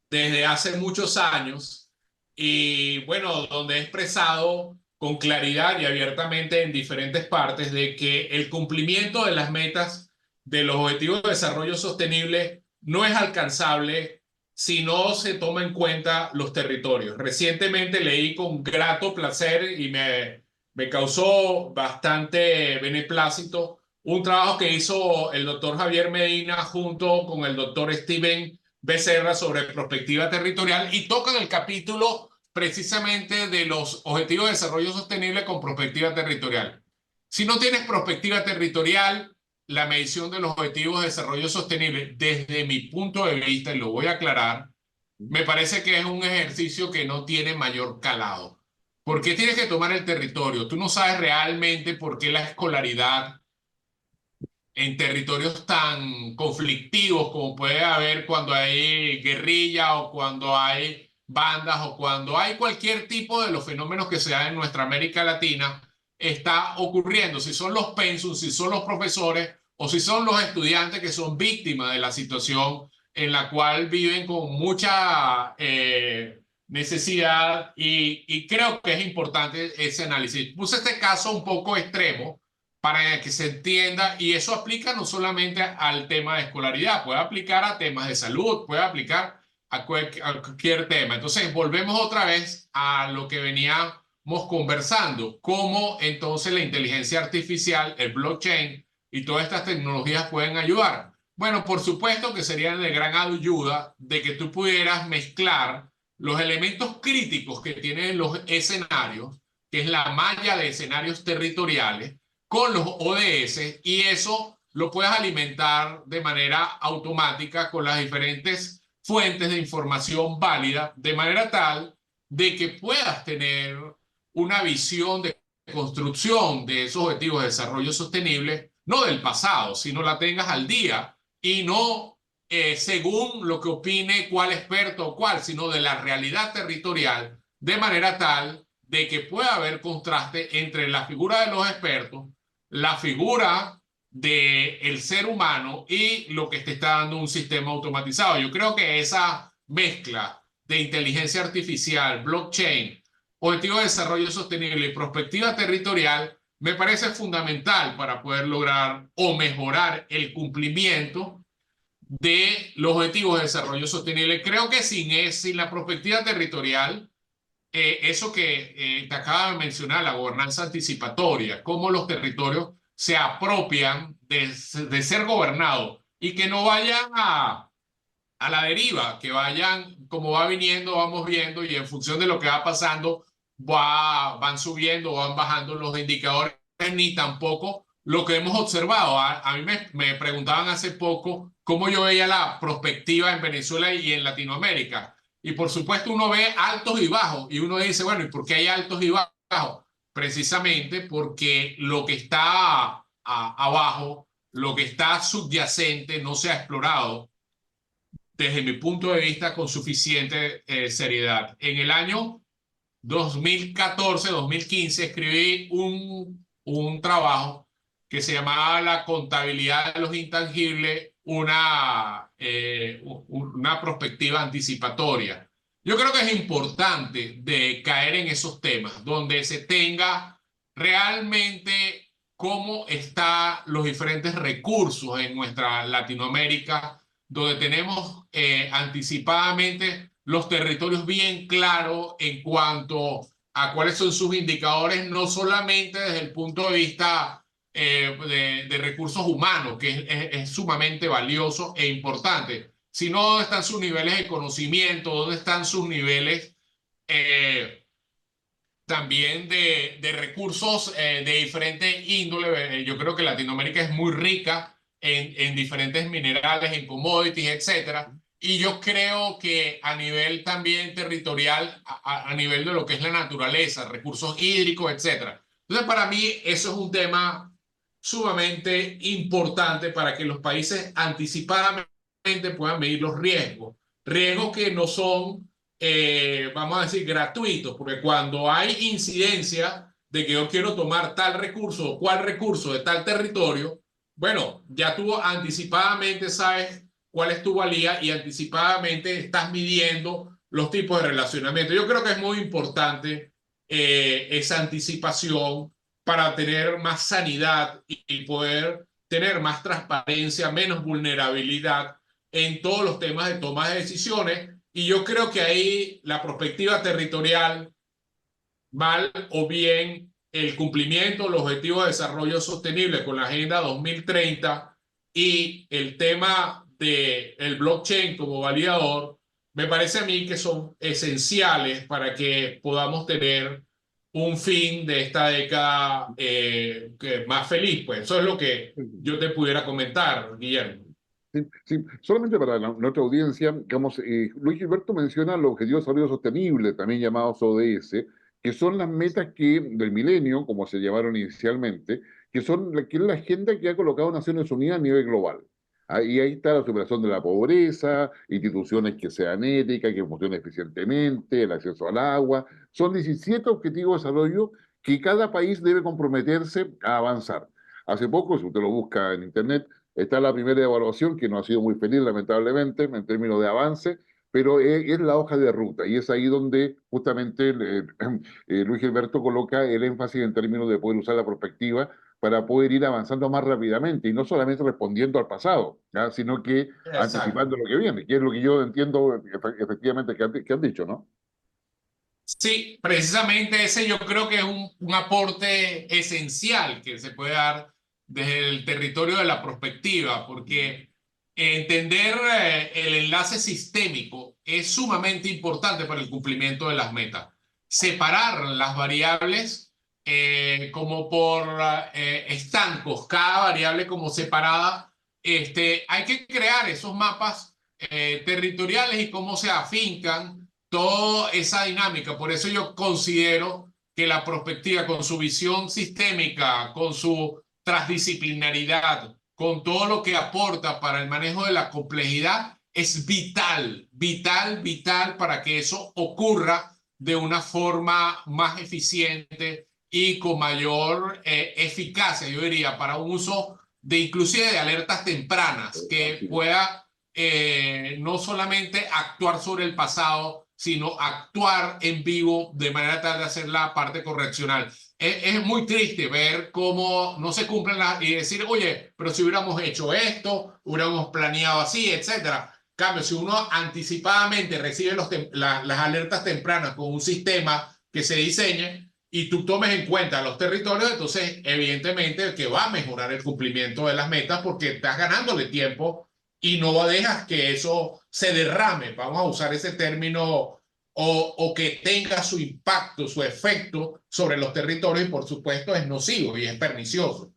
desde hace muchos años y bueno, donde he expresado con claridad y abiertamente en diferentes partes de que el cumplimiento de las metas de los Objetivos de Desarrollo Sostenible no es alcanzable si no se toma en cuenta los territorios. Recientemente leí con grato placer y me causó bastante beneplácito un trabajo que hizo el doctor Javier Medina junto con el doctor Steven Becerra sobre perspectiva territorial y tocan el capítulo precisamente de los Objetivos de Desarrollo Sostenible con perspectiva territorial. Si no tienes perspectiva territorial, la medición de los Objetivos de Desarrollo Sostenible, desde mi punto de vista, y lo voy a aclarar, me parece que es un ejercicio que no tiene mayor calado. ¿Por qué tienes que tomar el territorio? Tú no sabes realmente por qué la escolaridad en territorios tan conflictivos como puede haber cuando hay guerrilla o cuando hay bandas o cuando hay cualquier tipo de los fenómenos que se dan en nuestra América Latina, está ocurriendo. Si son los pensum, si son los profesores o si son los estudiantes que son víctimas de la situación en la cual viven con mucha necesidad y creo que es importante ese análisis. Puse este caso un poco extremo para que se entienda y eso aplica no solamente al tema de escolaridad, puede aplicar a temas de salud, puede aplicar a cualquier tema. Entonces, volvemos otra vez a lo que veníamos conversando, cómo entonces la inteligencia artificial, el blockchain y todas estas tecnologías pueden ayudar. Bueno, por supuesto que serían de gran ayuda de que tú pudieras mezclar los elementos críticos que tienen los escenarios, que es la malla de escenarios territoriales, con los ODS, y eso lo puedes alimentar de manera automática con las diferentes fuentes de información válida, de manera tal de que puedas tener una visión de construcción de esos objetivos de desarrollo sostenible, no del pasado, sino la tengas al día y no según lo que opine cuál experto o cuál, sino de la realidad territorial, de manera tal de que pueda haber contraste entre la figura de los expertos, la figura del ser humano y lo que te está dando un sistema automatizado. Yo creo que esa mezcla de inteligencia artificial, blockchain, objetivo de desarrollo sostenible y perspectiva territorial me parece fundamental para poder lograr o mejorar el cumplimiento de los objetivos de desarrollo sostenible. Creo que sin la perspectiva territorial, eso que te acaba de mencionar, la gobernanza anticipatoria, cómo los territorios se apropian de ser gobernados y que no vayan a la deriva, que vayan como va viniendo, vamos viendo y en función de lo que va pasando, van subiendo, van bajando los indicadores, ni tampoco lo que hemos observado. A mí me preguntaban hace poco cómo yo veía la prospectiva en Venezuela y en Latinoamérica. Y por supuesto uno ve altos y bajos y uno dice, bueno, ¿y por qué hay altos y bajos? Precisamente porque lo que está abajo, lo que está subyacente no se ha explorado desde mi punto de vista con suficiente seriedad. En el año 2014-2015 escribí un trabajo que se llamaba La contabilidad de los intangibles, una perspectiva anticipatoria. Yo creo que es importante de caer en esos temas, donde se tenga realmente cómo están los diferentes recursos en nuestra Latinoamérica, donde tenemos anticipadamente los territorios bien claros en cuanto a cuáles son sus indicadores, no solamente desde el punto de vista de recursos humanos, que es sumamente valioso e importante, sino dónde están sus niveles de conocimiento, dónde están sus niveles eh, también de recursos de diferentes índole. Yo creo que Latinoamérica es muy rica en diferentes minerales, en commodities, etcétera. Y yo creo que a nivel también territorial, a nivel de lo que es la naturaleza, recursos hídricos, etcétera. Entonces, para mí, eso es un tema sumamente importante para que los países anticipadamente puedan medir los riesgos. Riesgos que no son vamos a decir, gratuitos, porque cuando hay incidencia de que yo quiero tomar tal recurso o cual recurso de tal territorio, bueno, ya tú anticipadamente sabes cuál es tu valía y anticipadamente estás midiendo los tipos de relacionamiento. Yo creo que es muy importante esa anticipación para tener más sanidad y poder tener más transparencia, menos vulnerabilidad en todos los temas de toma de decisiones. Y yo creo que ahí la perspectiva territorial, mal o bien el cumplimiento de los objetivos de desarrollo sostenible con la Agenda 2030 y el tema del blockchain como validador, me parece a mí que son esenciales para que podamos tener un fin de esta década más feliz. Pues eso es lo que yo te pudiera comentar, Guillermo. Sí, sí, solamente para nuestra audiencia, digamos, Luis Gilberto menciona los Objetivos de Desarrollo Sostenible, también llamados ODS, que son las metas del milenio, como se llamaron inicialmente, que es la agenda que ha colocado Naciones Unidas a nivel global. Y ahí está la superación de la pobreza, instituciones que sean éticas, que funcionen eficientemente, el acceso al agua. Son 17 objetivos de desarrollo que cada país debe comprometerse a avanzar. Hace poco, si usted lo busca en Internet, está la primera evaluación, que no ha sido muy feliz, lamentablemente, en términos de avance, pero es la hoja de ruta y es ahí donde justamente Luis Gilberto coloca el énfasis en términos de poder usar la perspectiva para poder ir avanzando más rápidamente y no solamente respondiendo al pasado, ¿ya? Sino que Exacto. anticipando lo que viene, que es lo que yo entiendo efectivamente que han dicho, ¿no? Sí, precisamente ese yo creo que es un aporte esencial que se puede dar desde el territorio de la prospectiva, porque entender el enlace sistémico es sumamente importante para el cumplimiento de las metas. Separar las variables como por estancos, cada variable como separada, hay que crear esos mapas territoriales y cómo se afincan toda esa dinámica. Por eso yo considero que la prospectiva, con su visión sistémica, con su transdisciplinaridad, con todo lo que aporta para el manejo de la complejidad, es vital, vital, vital para que eso ocurra de una forma más eficiente y con mayor eficacia, yo diría, para un uso de inclusive de alertas tempranas que Así es. pueda no solamente actuar sobre el pasado, sino actuar en vivo de manera tal de hacer la parte correccional. Es muy triste ver cómo no se cumplen las y decir, oye, pero si hubiéramos hecho esto, hubiéramos planeado así, etcétera. En cambio, si uno anticipadamente recibe las alertas tempranas con un sistema que se diseñe y tú tomes en cuenta los territorios, entonces evidentemente que va a mejorar el cumplimiento de las metas porque estás ganándole tiempo y no dejas que eso se derrame, vamos a usar ese término, o que tenga su impacto, su efecto sobre los territorios y por supuesto es nocivo y es pernicioso.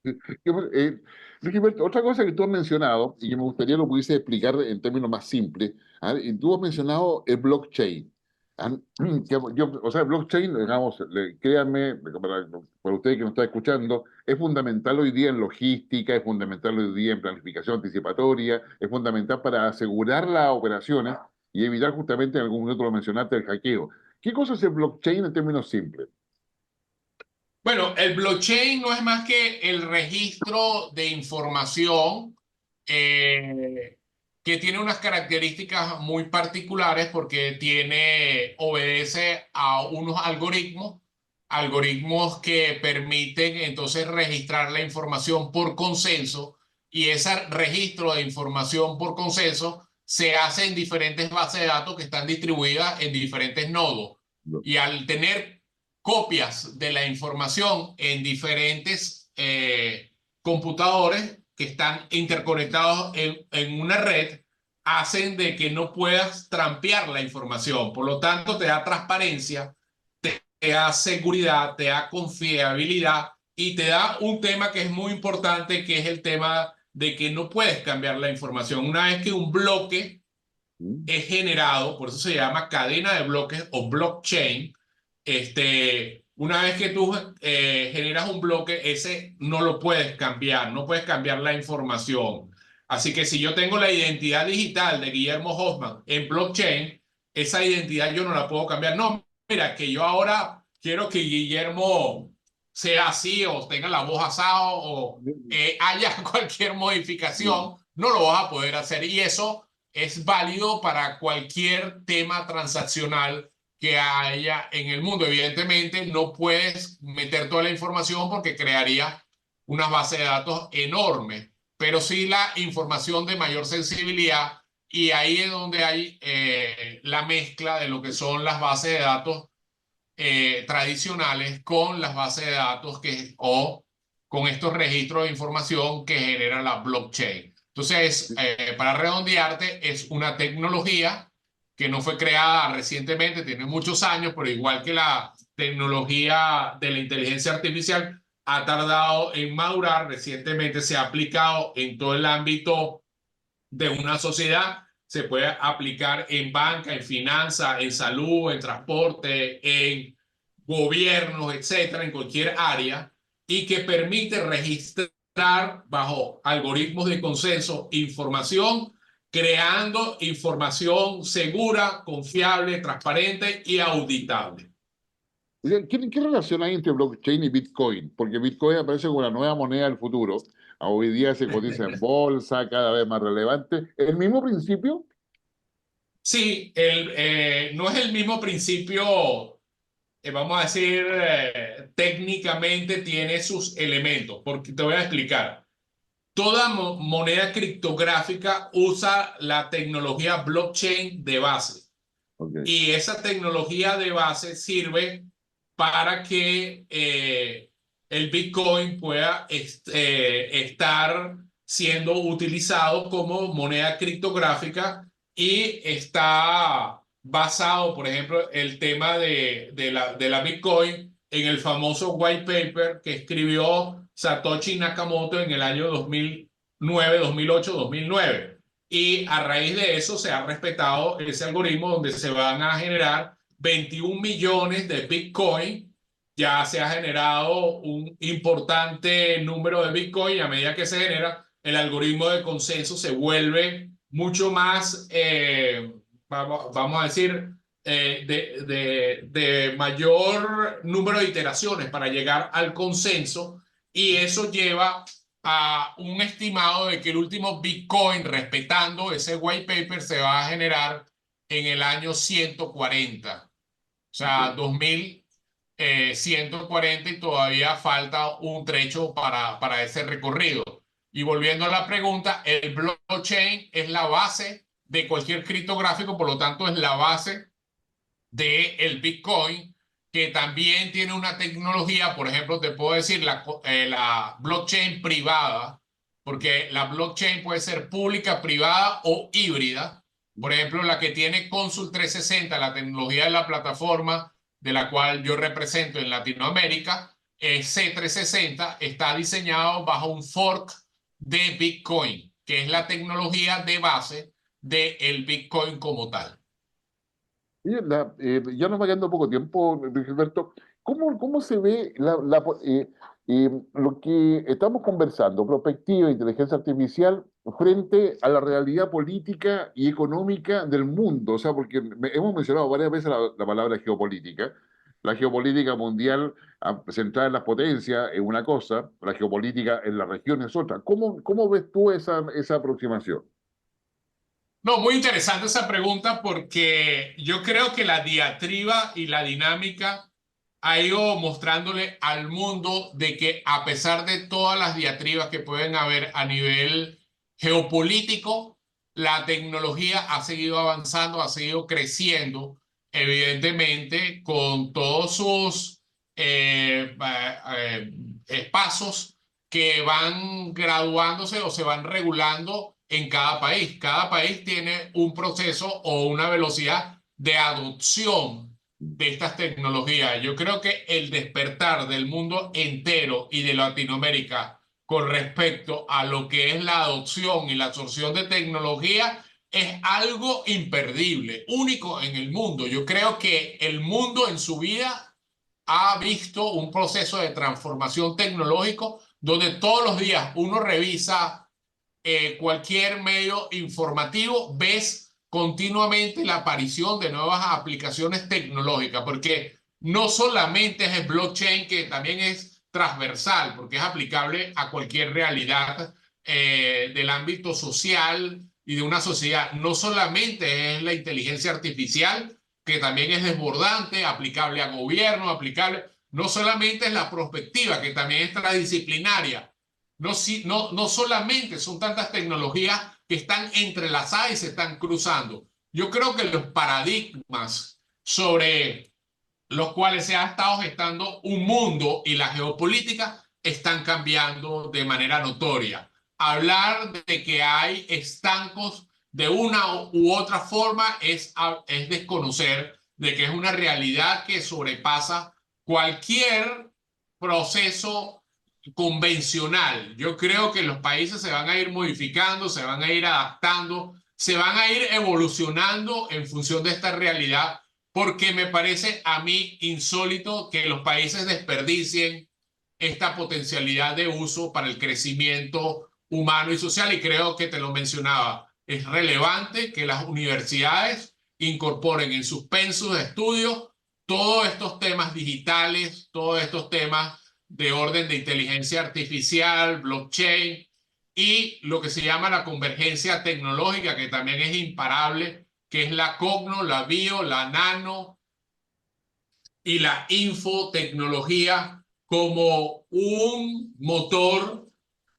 Eh, Luis Gilberto, otra cosa que tú has mencionado y que me gustaría lo pudiese explicar en términos más simples, ¿ah? Y tú has mencionado el blockchain. ¿Ah? O sea, el blockchain, digamos, créanme, para ustedes que nos están escuchando, es fundamental hoy día en logística, es fundamental hoy día en planificación anticipatoria, es fundamental para asegurar las operaciones y evitar justamente, en algún momento lo mencionaste, el hackeo. ¿Qué cosa es el blockchain en términos simples? Bueno, el blockchain no es más que el registro de información eh, que tiene unas características muy particulares porque obedece a unos algoritmos, algoritmos que permiten entonces registrar la información por consenso y ese registro de información por consenso se hace en diferentes bases de datos que están distribuidas en diferentes nodos. Y al tener copias de la información en diferentes computadores que están interconectados en una red, hacen de que no puedas trampear la información. Por lo tanto, te da transparencia, te da seguridad, te da confiabilidad y te da un tema que es muy importante, que es el tema de que no puedes cambiar la información. Una vez que un bloque ¿Mm? es generado, por eso se llama cadena de bloques o blockchain. Una vez que tú generas un bloque, ese no lo puedes cambiar, no puedes cambiar la información. Así que si yo tengo la identidad digital de Guillermo Hoffman en blockchain, esa identidad yo no la puedo cambiar. No, mira, que yo ahora quiero que Guillermo sea así o tenga la voz asada o haya cualquier modificación, no lo vas a poder hacer. Y eso es válido para cualquier tema transaccional que haya en el mundo. Evidentemente, no puedes meter toda la información porque crearía una base de datos enorme, pero sí la información de mayor sensibilidad y ahí es donde hay la mezcla de lo que son las bases de datos tradicionales con las bases de datos o con estos registros de información que genera la blockchain. Entonces, para redondearte, es una tecnología que no fue creada recientemente, tiene muchos años, pero igual que la tecnología de la inteligencia artificial, ha tardado en madurar. Recientemente se ha aplicado en todo el ámbito de una sociedad, se puede aplicar en banca, en finanzas, en salud, en transporte, en gobiernos, etcétera, en cualquier área, y que permite registrar bajo algoritmos de consenso información, creando información segura, confiable, transparente y auditable. ¿Qué relación hay entre blockchain y Bitcoin? Porque Bitcoin aparece como la nueva moneda del futuro. Hoy día se cotiza en bolsa, cada vez más relevante. ¿El mismo principio? Sí, no es el mismo principio vamos a decir, técnicamente tiene sus elementos, porque te voy a explicar. Toda moneda criptográfica usa la tecnología blockchain de base. Ok. Y esa tecnología de base sirve para que el Bitcoin pueda estar siendo utilizado como moneda criptográfica y está basado, por ejemplo, el tema de la Bitcoin en el famoso white paper que escribió Satoshi Nakamoto en el año 2009, 2008, 2009. Y a raíz de eso se ha respetado ese algoritmo donde se van a generar 21 millones de Bitcoin. Ya se ha generado un importante número de Bitcoin y a medida que se genera, el algoritmo de consenso se vuelve mucho más, vamos a decir, de mayor número de iteraciones para llegar al consenso y eso lleva a un estimado de que el último Bitcoin, respetando ese white paper, se va a generar en el año 140, o sea, Ok. 2140 y todavía falta un trecho para ese recorrido. Y volviendo a la pregunta, el blockchain es la base de cualquier criptográfico, por lo tanto es la base del Bitcoin, que también tiene una tecnología, por ejemplo, te puedo decir la blockchain privada, porque la blockchain puede ser pública, privada o híbrida. Por ejemplo, la que tiene Consul 360, la tecnología de la plataforma de la cual yo represento en Latinoamérica, C360, está diseñado bajo un fork de Bitcoin, que es la tecnología de base del Bitcoin como tal. Y ya nos va quedando poco tiempo, Gilberto. ¿Cómo se ve lo que estamos conversando, prospectiva, inteligencia artificial, frente a la realidad política y económica del mundo? O sea, porque hemos mencionado varias veces la palabra geopolítica. La geopolítica mundial centrada en las potencias es una cosa, la geopolítica en la región es otra. ¿Cómo ves tú esa aproximación? No, muy interesante esa pregunta porque yo creo que la diatriba y la dinámica ha ido mostrándole al mundo de que a pesar de todas las diatribas que pueden haber a nivel geopolítico, la tecnología ha seguido avanzando, ha seguido creciendo, evidentemente con todos sus pasos que van graduándose o se van regulando en cada país. Cada país tiene un proceso o una velocidad de adopción de estas tecnologías. Yo creo que el despertar del mundo entero y de Latinoamérica con respecto a lo que es la adopción y la absorción de tecnología es algo imperdible, único en el mundo. Yo creo que el mundo en su vida ha visto un proceso de transformación tecnológico donde todos los días uno revisa cualquier medio informativo, ves continuamente la aparición de nuevas aplicaciones tecnológicas, porque no solamente es el blockchain, que también es transversal, porque es aplicable a cualquier realidad del ámbito social y de una sociedad. No solamente es la inteligencia artificial, que también es desbordante, aplicable a gobierno, aplicable, no solamente es la prospectiva, que también es transdisciplinaria, no, no solamente son tantas tecnologías que están entrelazadas y se están cruzando. Yo creo que los paradigmas sobre los cuales se ha estado gestando un mundo y la geopolítica están cambiando de manera notoria. Hablar de que hay estancos de una u otra forma es desconocer de que es una realidad que sobrepasa cualquier proceso convencional. Yo creo que los países se van a ir modificando, se van a ir adaptando, se van a ir evolucionando en función de esta realidad, porque me parece a mí insólito que los países desperdicien esta potencialidad de uso para el crecimiento humano y social. Y creo que te lo mencionaba, es relevante que las universidades incorporen en sus pensos de estudio todos estos temas digitales, todos estos temas de orden de inteligencia artificial, blockchain y lo que se llama la convergencia tecnológica, que también es imparable, que es la cogno, la bio, la nano y la infotecnología como un motor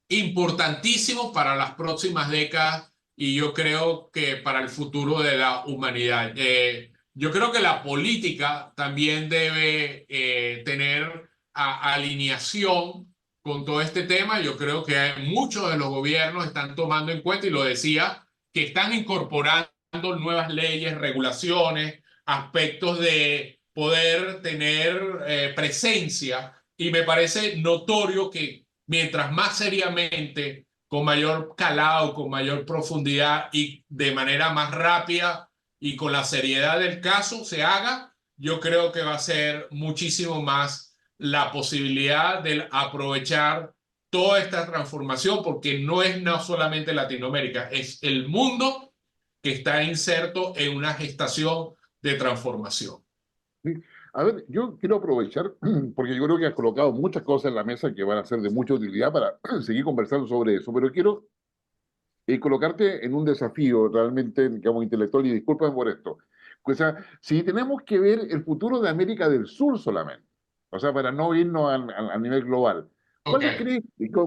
importantísimo para las próximas décadas y yo creo que para el futuro de la humanidad. Yo creo que la política también debe tener alineación con todo este tema. Yo creo que muchos de los gobiernos están tomando en cuenta, y lo decía, que están incorporando nuevas leyes, regulaciones, aspectos de poder tener presencia, y me parece notorio que mientras más seriamente, con mayor calado, con mayor profundidad y de manera más rápida y con la seriedad del caso se haga, yo creo que va a ser muchísimo más la posibilidad de aprovechar toda esta transformación, porque no es no solamente Latinoamérica, es el mundo que está inserto en una gestación de transformación. Sí. A ver, yo quiero aprovechar, porque yo creo que has colocado muchas cosas en la mesa que van a ser de mucha utilidad para seguir conversando sobre eso, pero quiero colocarte en un desafío realmente, digamos, intelectual, y disculpen por esto. O sea, si tenemos que ver el futuro de América del Sur solamente, o sea, para no irnos a nivel global, Ok.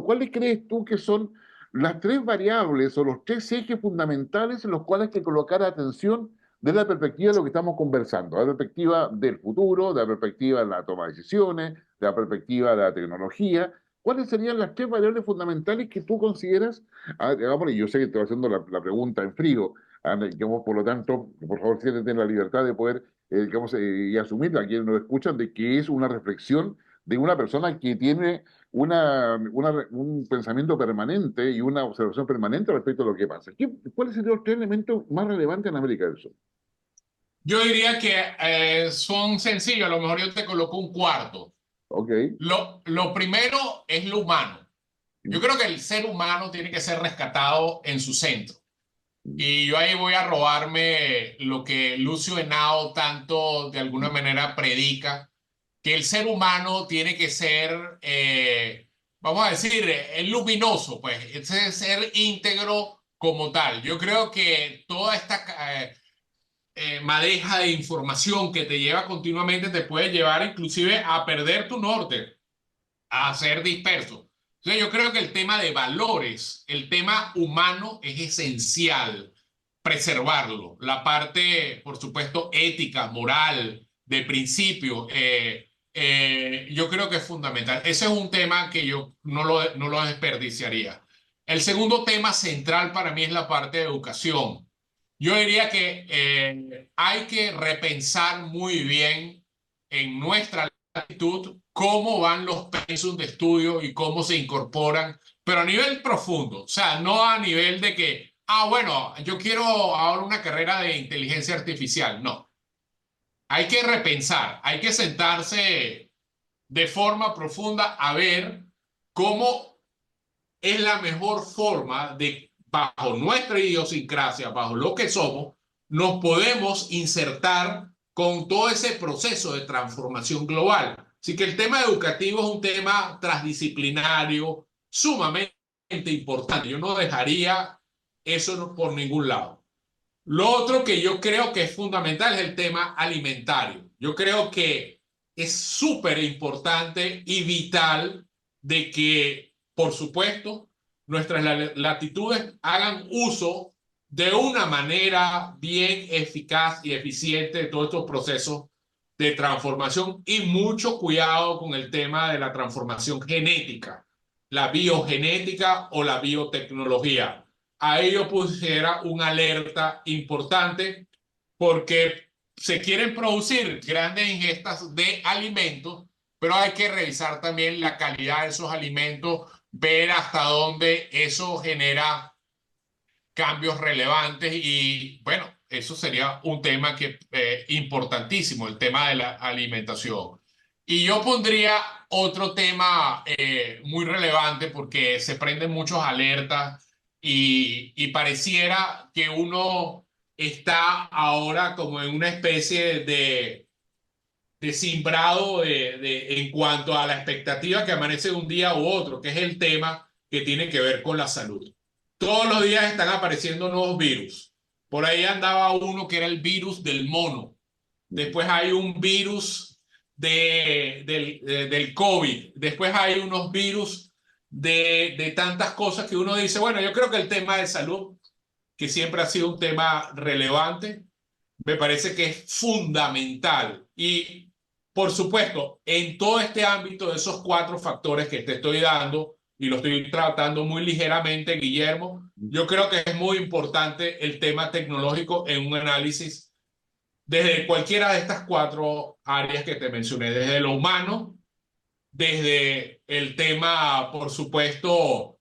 ¿cuáles crees tú que son las tres variables o los tres ejes fundamentales en los cuales hay que colocar atención desde la perspectiva de lo que estamos conversando, de la perspectiva del futuro, de la perspectiva de la toma de decisiones, de la perspectiva de la tecnología? ¿Cuáles serían las tres variables fundamentales que tú consideras? Digamos, y yo sé que te estoy haciendo la pregunta en frío, digamos, por lo tanto, por favor, siéntete en la libertad de poder, digamos, y asumirla a quienes nos escuchan, de que es una reflexión de una persona que tiene un pensamiento permanente y una observación permanente respecto a lo que pasa. ¿Cuáles serían los tres elementos más relevantes en América del Sur? Yo diría que son sencillos, a lo mejor yo te coloco un cuarto. Ok. Lo primero es lo humano. Yo creo que el ser humano tiene que ser rescatado en su centro. Y yo ahí voy a robarme lo que Lucio Henao tanto de alguna manera predica, que el ser humano tiene que ser, vamos a decir, luminoso, pues, ese ser íntegro como tal. Yo creo que toda esta madeja de información que te lleva continuamente te puede llevar inclusive a perder tu norte, a ser disperso. Entonces yo creo que el tema de valores, el tema humano es esencial preservarlo. La parte, por supuesto, ética, moral, de principio, yo creo que es fundamental. Ese es un tema que yo no lo desperdiciaría. El segundo tema central para mí es la parte de educación. Yo diría que hay que repensar muy bien en nuestra latitud cómo van los pensum de estudio y cómo se incorporan, pero a nivel profundo, o sea, no a nivel de que, bueno, yo quiero ahora una carrera de inteligencia artificial. No, hay que repensar, hay que sentarse de forma profunda a ver cómo es la mejor forma de, bajo nuestra idiosincrasia, bajo lo que somos, nos podemos insertar con todo ese proceso de transformación global. Así que el tema educativo es un tema transdisciplinario sumamente importante. Yo no dejaría eso por ningún lado. Lo otro que yo creo que es fundamental es el tema alimentario. Yo creo que es súper importante y vital de que, por supuesto, nuestras latitudes hagan uso de una manera bien eficaz y eficiente de todos estos procesos de transformación, y mucho cuidado con el tema de la transformación genética, la biogenética o la biotecnología. A ello pusiera una alerta importante, porque se quieren producir grandes ingestas de alimentos, pero hay que revisar también la calidad de esos alimentos, ver hasta dónde eso genera cambios relevantes y bueno, eso sería un tema que importantísimo, el tema de la alimentación. Y yo pondría otro tema muy relevante, porque se prenden muchos alertas y pareciera que uno está ahora como en una especie de simbrado en cuanto a la expectativa que amanece de un día u otro, que es el tema que tiene que ver con la salud. Todos los días están apareciendo nuevos virus. Por ahí andaba uno que era el virus del mono. Después hay un virus del COVID. Después hay unos virus de tantas cosas que uno dice, bueno, yo creo que el tema de salud, que siempre ha sido un tema relevante, me parece que es fundamental. Y, por supuesto, en todo este ámbito de esos cuatro factores que te estoy dando, y lo estoy tratando muy ligeramente, Guillermo, yo creo que es muy importante el tema tecnológico en un análisis desde cualquiera de estas cuatro áreas que te mencioné, desde lo humano, desde el tema, por supuesto,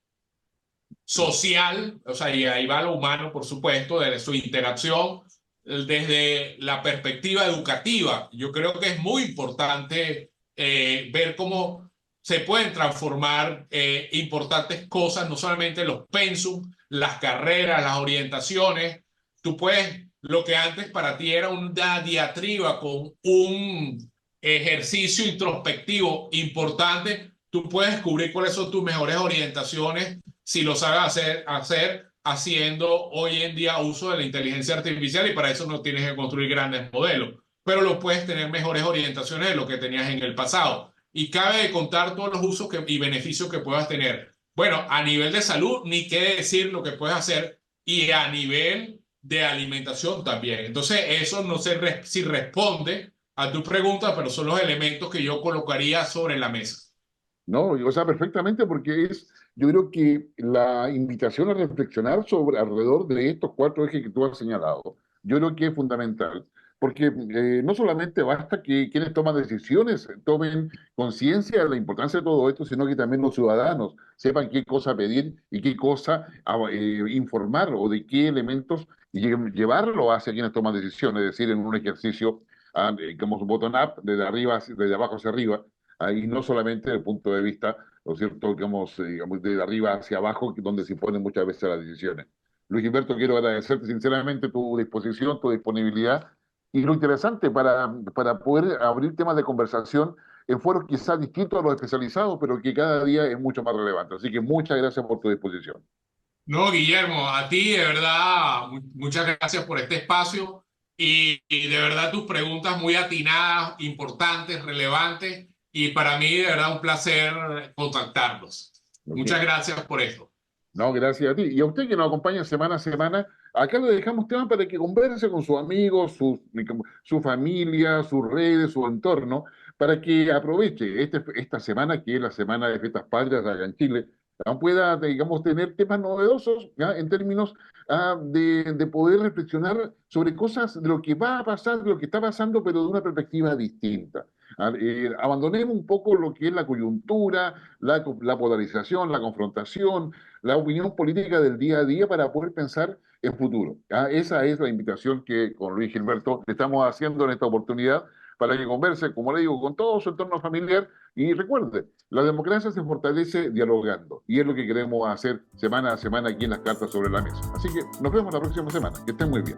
social, o sea, y ahí va lo humano, por supuesto, de su interacción, desde la perspectiva educativa. Yo creo que es muy importante ver cómo se pueden transformar importantes cosas, no solamente los pensum, las carreras, las orientaciones. Tú puedes, lo que antes para ti era una diatriba con un ejercicio introspectivo importante, tú puedes descubrir cuáles son tus mejores orientaciones si lo sabes hacer haciendo hoy en día uso de la inteligencia artificial, y para eso no tienes que construir grandes modelos, pero lo puedes tener mejores orientaciones de lo que tenías en el pasado. Y cabe de contar todos los usos y beneficios que puedas tener. Bueno, a nivel de salud, ni qué decir lo que puedes hacer, y a nivel de alimentación también. Entonces, eso no sé si responde a tu pregunta, pero son los elementos que yo colocaría sobre la mesa. No, o sea, perfectamente, porque yo creo que la invitación a reflexionar sobre alrededor de estos cuatro ejes que tú has señalado, yo creo que es fundamental, porque no solamente basta que quienes toman decisiones tomen conciencia de la importancia de todo esto, sino que también los ciudadanos sepan qué cosa pedir y qué cosa informar, o de qué elementos llevarlo hacia quienes toman decisiones, es decir, en un ejercicio como bottom-up, desde abajo hacia arriba, ahí no solamente desde el punto de vista, ¿no es cierto?, digamos, de arriba hacia abajo, donde se imponen muchas veces las decisiones. Luis Gilberto, quiero agradecerte sinceramente tu disposición, tu disponibilidad, y lo interesante para poder abrir temas de conversación en foros quizás distintos a los especializados, pero que cada día es mucho más relevante. Así que muchas gracias por tu disposición. No, Guillermo, a ti de verdad, muchas gracias por este espacio, y de verdad tus preguntas muy atinadas, importantes, relevantes, y para mí de verdad un placer contactarlos. Muchas Ok. gracias por esto. No, gracias a ti. Y a usted que nos acompaña semana a semana, acá le dejamos temas para que converse con sus amigos, su familia, sus redes, su entorno, para que aproveche esta semana, que es la semana de fiestas patrias acá en Chile, pueda, digamos, tener temas novedosos, ¿ya?, en términos de poder reflexionar sobre cosas de lo que va a pasar, de lo que está pasando, pero de una perspectiva distinta. Abandonemos un poco lo que es la coyuntura, la polarización, la confrontación, la opinión política del día a día, para poder pensar en futuro. Esa es la invitación que con Luis Gilberto le estamos haciendo en esta oportunidad, para que converse, como le digo, con todo su entorno familiar. Y recuerde, la democracia se fortalece dialogando, y es lo que queremos hacer semana a semana aquí en Las Cartas sobre la Mesa. Así que nos vemos la próxima semana. Que estén muy bien.